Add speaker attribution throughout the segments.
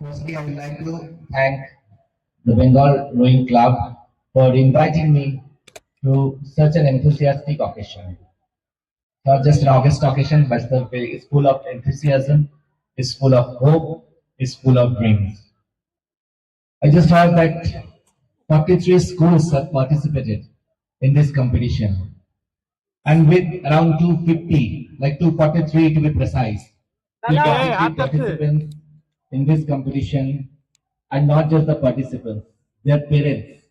Speaker 1: Firstly, I would like to thank the Bengal Rowing Club for inviting me to such an enthusiastic occasion. Not just an August occasion, but it's full of enthusiasm, it's full of hope, it's full of dreams. I just heard that 43 schools have participated in this competition, and with around 250, like 243 to be precise, 243 participants in this competition, and not just the participants, their parents,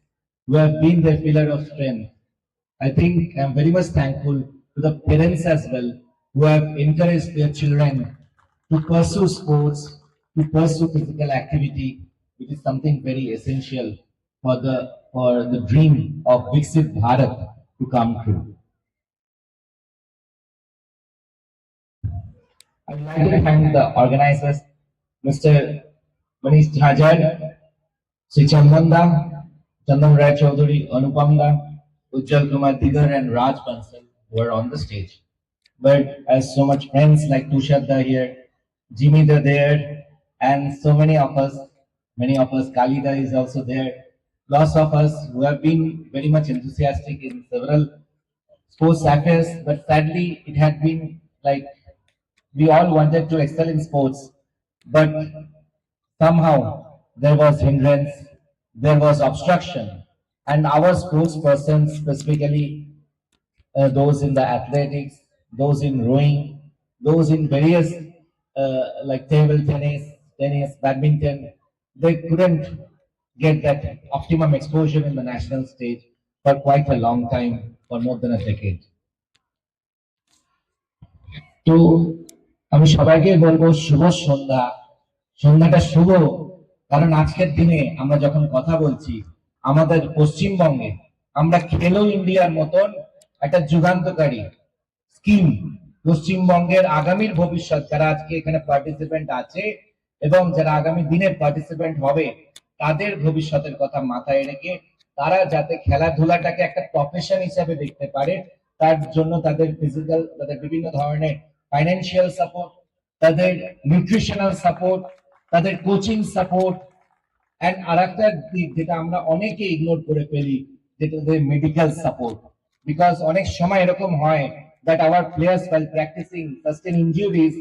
Speaker 1: who have been their pillar of strength. I think I'm very much thankful to the parents as well, who have encouraged their children to pursue sports, to pursue physical activity, which is something very essential for the dream of Viksit Bharat to come true. I would like to thank the organizers, Mr. Manish Hajar, Sri Chandanda, Chandan Rai Chaudhary, Anupamda, Ujjal Kumar Digar, and Raj Bansal were on the stage. But as so much friends like Tushadda here, Jimmy the there, and so many of us, Kalida is also there, lots of us who have been very much enthusiastic in several sports affairs, but sadly it had been like we all wanted to excel in sports, but somehow there was hindrance, there was obstruction, and our sports persons, specifically those in the athletics, those in rowing, those in various like table tennis, badminton, they couldn't get that optimum exposure in the national stage for quite a long time, for more than a decade. তো আমি সবাইকে বলবো শুভ সন্ধ্যা। সন্ধ্যাটা শুভ, কারণ আজকের দিনে আমরা যখন কথা বলছি আমাদের পশ্চিমবঙ্গে আমরা খেলো ইন্ডিয়ার মতন একটা যুগান্তকারী স্কিম, পশ্চিমবঙ্গের আগামীর ভবিষ্যৎ যারা আজকে এখানে পার্টিসিপেন্ট আছে এবং যারা আগামী দিনের পার্টিসিপেন্ট হবে তাদের ভবিষ্যতের কথা মাথায় রেখে তারা যাতে খেলাধুলাটাকে একটা প্রফেশন হিসেবে দেখতে পারে, তার জন্য তাদের ফিজিক্যাল, তাদের বিভিন্ন ধরনের ফাইন্যান্সিয়াল সাপোর্ট, তাদের নিউট্রিশনাল সাপোর্ট, তাদের কোচিং সাপোর্ট, অ্যান্ড আর একটা দিক যেটা আমরা অনেকে ইগনোর করে ফেলি, যেটা মেডিকেল সাপোর্ট। বিকজ অনেক সময় এরকম হয় that our players while practicing sustain injuries,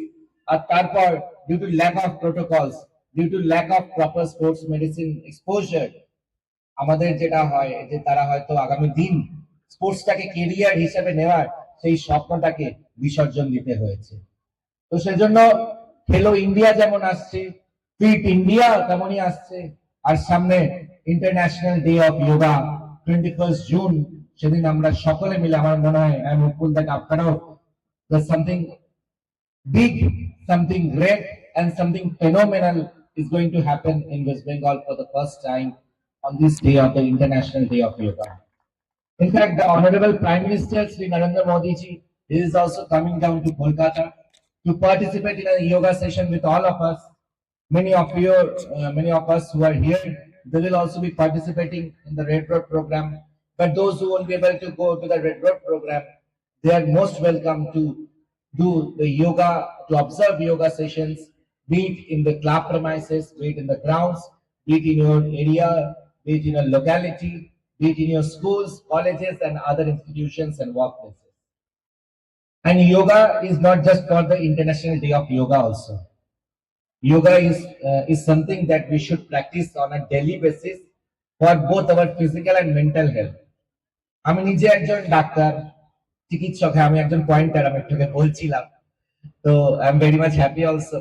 Speaker 1: আর তারপর due to lack of protocols, due to lack of proper sports medicine exposure, আমাদের যেটা হয় যে তারা হয়তো আগামী দিন স্পোর্টসটাকে কেরিয়ার হিসেবে নেওয়ার সেই স্বপ্নটাকে বিসর্জন দিতে হয়েছে। তো সেজন্য খেলো ইন্ডিয়া যেমন আসছে, ফিট ইন্ডিয়া তেমনই আসছে, আর সামনে international day of yoga 21 June, সেদিন আমরা সকলে মিলে, আমার মনে হয় আমি উৎফুল্ল that আপনারাও, something big, something great, and something phenomenal is going to happen in West Bengal for the first time on this day of the International Day of Yoga. In fact, the Honorable Prime Minister Sri Narendra Modi ji is also coming down to Kolkata to participate in a yoga session with all of us. Many of us who are here, they will also be participating in the Red Road program. But those who won't be able to go to the Red Road program, they are most welcome to do the yoga, to observe yoga sessions, be it in the club premises, be it in the grounds, be it in your area, be it in a locality, be it in your schools, colleges, and other institutions and workplaces. And yoga is not just for the International Day of Yoga also. Yoga is something that we should practice on a daily basis for both our physical and mental health. আমি নিজে একজন doctor, চিকিৎসক, আমি একজন pointer, আমি একটু বলছিলাম। তো I am very much happy also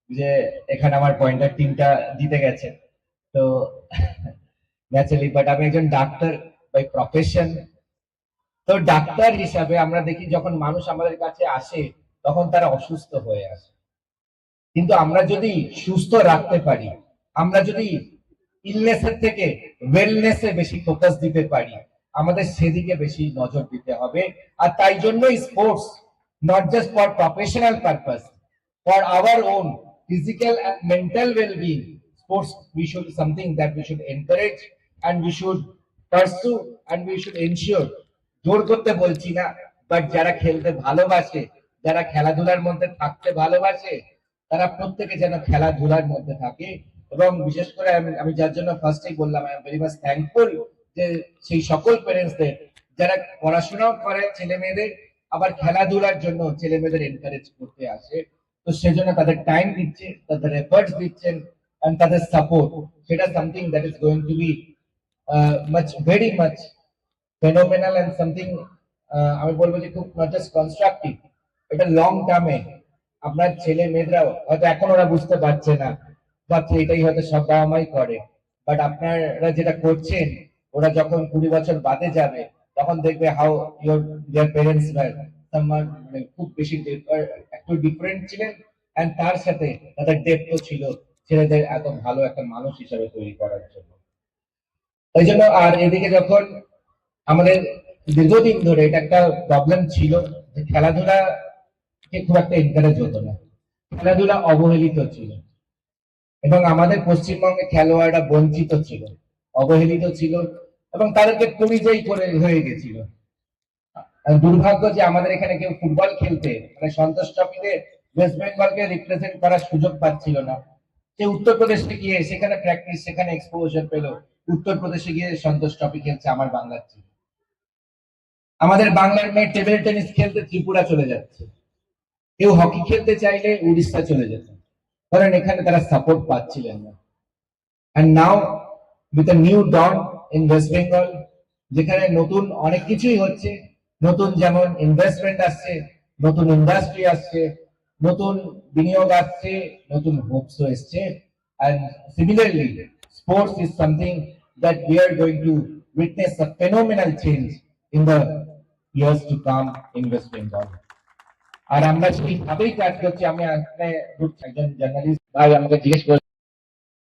Speaker 1: যে এখানে আমার পয়েন্টার টিমটা জিতে গেছে। তো ন্যাচারালি, বাট আমি একজন ডাক্তার বাই প্রফেশন। তো ডাক্তার হিসাবে আমরা দেখি যখন মানুষ আমাদের কাছে আসে তখন তারা অসুস্থ হয়ে আসে, কিন্তু আমরা যদি সুস্থ রাখতে পারি, আমরা যদি ইলনেসের থেকে ওয়েলনেসে বেশি ফোকাস দিতে পারি, আমাদের সেদিকে বেশি নজর দিতে হবে। আর তাই জন্যই sports, not just for professional purpose, for our own physical and mental well-being, sports we should something that we should encourage and we should pursue and we should ensure. জোর করতে বলছি না, বাট যারা খেলতে ভালোবাসে, যারা খেলাধুলার মধ্যে থাকতে ভালোবাসে, তারা প্রত্যেকে যেন খেলাধুলার মধ্যে থাকে এবং বিশেষ করে আমি যার জন্য ফার্স্টেই বললাম I am very much thankful যে সেই সকল প্যারেন্টসদের যারা পড়াশোনাও করে ছেলে মেয়েদের, আবার খেলাধুলার জন্য ছেলে মেয়েদের এনকারেজ করতে আসে। তো সেজন্য তাদের টাইম দিচ্ছে, তাদের এফর্টস দিচ্ছেন, and তাদের সাপোর্ট, সেটা something that is going to be much very much phenomenal and something আমি বলবো যে খুব নট জাস্ট কনস্ট্রাকটিভ, এটা লং টার্মে আপনার ছেলে মেয়েরাও হয়তো এখন ওরা বুঝতে পারছে না, ভাবছে এটাই হয়তো সব বাবা মাই করে, বাট আপনারা যেটা করছেন ওরা যখন 20 বছর বাদে যাবে তখন দেখবে হাউ ইয়োর দেয়ার প্যারেন্টস মানে খুব বেশি একটু ডিফারেন্ট ছিলেন, এন্ড তার সাথে তাদের ডেপথও ছিল ছেলেদের এত ভালো একটা মানুষ হিসাবে তৈরি করার জন্য। ওই জন্য আর এদিকে যখন আমাদের দীর্ঘদিন ধরে এটা একটা প্রবলেম ছিল যে খেলাধুলা কে খুব একটা এনকারেজ হতো না, খেলাধুলা অবহেলিত ছিল এবং আমাদের পশ্চিমবঙ্গে খেলোয়াড়রা বঞ্চিত ছিল, অবহেলিত ছিল এবং তাদেরকে পরিচয় করে হয়ে গেছিল। আর দুর্ভাগ্য যে আমাদের এখানে কেউ ফুটবল খেলতে মানে সন্তোষ ট্রফিতে ওয়েস্ট বেঙ্গলকে রিপ্রেজেন্ট করার সুযোগ পাচ্ছিল না। সে উত্তরপ্রদেশে গিয়ে সেখানে প্র্যাকটিস, সেখানে এক্সপোজার পেল, উত্তরপ্রদেশে গিয়ে সন্তোষ ট্রফি খেলছে আমার বাংলার টিম। আমাদের বাংলার মেয়ে টেবিল টেনিস খেলতে ত্রিপুরা চলে যাচ্ছে, কেউ হকি খেলতে চাইলে উড়িষ্যা চলে যেত, কারণ এখানে তারা সাপোর্ট পাচ্ছিলেন না। And now with a new dawn in West Bengal, যেখানে নতুন অনেক কিছুই হচ্ছে, নতুন যেমন ইনভেস্টমেন্ট আসছে, নতুন ইন্ডাস্ট্রি আসছে, নতুন বিনিয়োগ আসছে, নতুন হোপসও এসছে, and similarly sports is something that we are going to witness a phenomenal change in the years to come in West Bengal. আর আমরা সেইভাবেই কাজ করছি। আমি একজন জার্নালিস্ট ভাই আমাকে জিজ্ঞেস